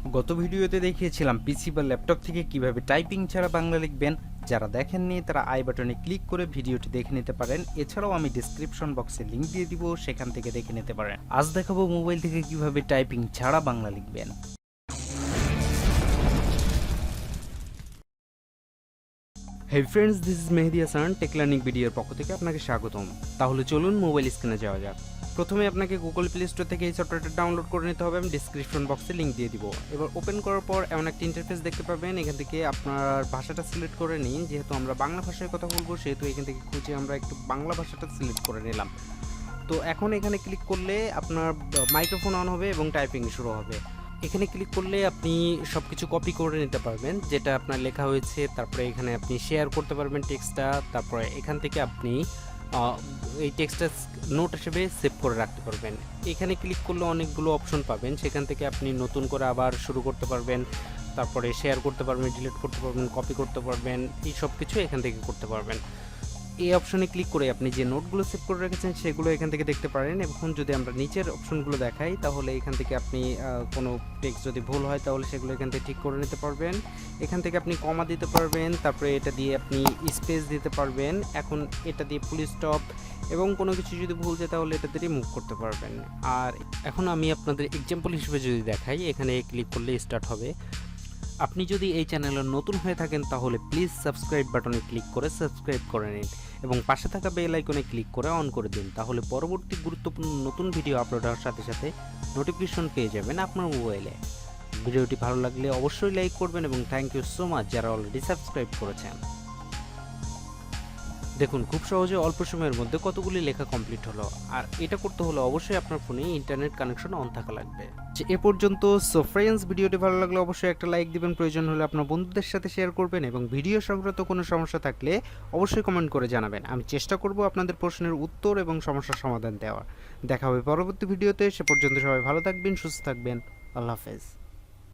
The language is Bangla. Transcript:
গত ভিডিওতে দেখিয়েছিলাম পিসি বা ল্যাপটপ থেকে কিভাবে টাইপিং ছাড়া বাংলা লিখবেন। যারা দেখেননি তারা আই বাটনে ক্লিক করে ভিডিওটি দেখে নিতে পারেন। এছাড়াও আমি ডেসক্রিপশন বক্সে লিংক দিয়ে দিব, সেখান থেকে দেখে নিতে পারেন। আজ দেখাবো মোবাইল থেকে কিভাবে টাইপিং ছাড়া বাংলা লিখবেন। Hey friends, this is Mehedi Hasan, tech learning ভিডিওর পক্ষ থেকে আপনাকে স্বাগতম। তাহলে চলুন মোবাইল স্ক্রিনে যাওয়া যাক। প্রথমে আপনাকে গুগল প্লে স্টোর থেকে এই সফটওয়্যারটা ডাউনলোড করে নিতে হবে। আমি ডিসক্রিপশন বক্সে লিংক দিয়ে দিব। এবার ওপেন করার পর এমন একটা ইন্টারফেস দেখতে পাবেন। এখান থেকে আপনার ভাষাটা সিলেক্ট করে নিন। যেহেতু আমরা বাংলা ভাষায় কথা বলবো, সেহেতু এখান থেকে খুঁজে আমরা একটু বাংলা ভাষাটা সিলেক্ট করে নিলাম। তো এখন এখানে ক্লিক করলে আপনার মাইক্রোফোন অন হবে এবং টাইপিং শুরু হবে। এখানে ক্লিক করলে আপনি সব কিছু কপি করে নিতে পারবেন, যেটা আপনার লেখা হয়েছে। তারপরে এখানে আপনি শেয়ার করতে পারবেন টেক্সটটা। তারপরে এখান থেকে আপনি এই টেক্সটটা নোট হিসেবে সেভ করে রাখতে পারবেন। এখানে ক্লিক করলে অনেকগুলো অপশন পাবেন, সেখান থেকে আপনি নতুন করে আবার শুরু করতে পারবেন। তারপরে শেয়ার করতে পারবেন, ডিলিট করতে পারবেন, কপি করতে পারবেন। এই সব কিছু এখান থেকে করতে পারবেন। এই অপশনে ক্লিক করে আপনি যে নোটগুলো সেভ করে রেখেছেন সেগুলো এখান থেকে দেখতে পারেন। এখন যদি আমরা নিচের অপশনগুলো দেখাই, তাহলে এখান থেকে আপনি কোনো টেক্সট যদি ভুল হয় তাহলে সেগুলো এখান থেকে ঠিক করে নিতে পারবেন। এখান থেকে আপনি কমা দিতে পারবেন, তারপরে এটা দিয়ে আপনি স্পেস দিতে পারবেন। এখন এটা দিয়ে ফুল স্টপ, এবং কোনো কিছু যদি ভুল যায় তাহলে এটা দিয়ে রিমুভ করতে পারবেন। আর এখন আমি আপনাদের এক্সাম্পল হিসেবে যদি দেখাই, এখানে ক্লিক করলে স্টার্ট হবে। আপনি যদি এই চ্যানেলে নতুন হয়ে থাকেন তাহলে প্লিজ সাবস্ক্রাইব বাটনে ক্লিক করে সাবস্ক্রাইব করে নিন এবং পাশে থাকা বেল আইকনে ক্লিক করে অন করে দিন। তাহলে পরবর্তী গুরুত্বপূর্ণ নতুন ভিডিও আপলোড হওয়ার সাথে সাথে নোটিফিকেশন পেয়ে যাবেন আপনার মোবাইলে। ভিডিওটি ভালো লাগলে অবশ্যই লাইক করবেন এবং থ্যাংক ইউ সো মাচ যারা অলরেডি সাবস্ক্রাইব করেছেন। দেখুন, খুব সহজে অল্প সময়ের মধ্যে কতগুলি লেখা কমপ্লিট হলো। আর এটা করতে হলে অবশ্যই আপনার ফোনে ইন্টারনেট কানেকশন অন থাকা লাগবে। এ পর্যন্ত। সো ফ্রেন্ডস, ভিডিওটি ভালো লাগলে অবশ্যই একটা লাইক দিবেন, প্রয়োজন হলে আপনার বন্ধুদের সাথে শেয়ার করবেন এবং ভিডিও সংক্রান্ত কোনো সমস্যা থাকলে অবশ্যই কমেন্ট করে জানাবেন। আমি চেষ্টা করব আপনাদের প্রশ্নের উত্তর এবং সমস্যার সমাধান দেওয়ার। দেখা হবে পরবর্তী ভিডিওতে। সে পর্যন্ত সবাই ভালো থাকবেন, সুস্থ থাকবেন। আল্লাহ হাফেজ।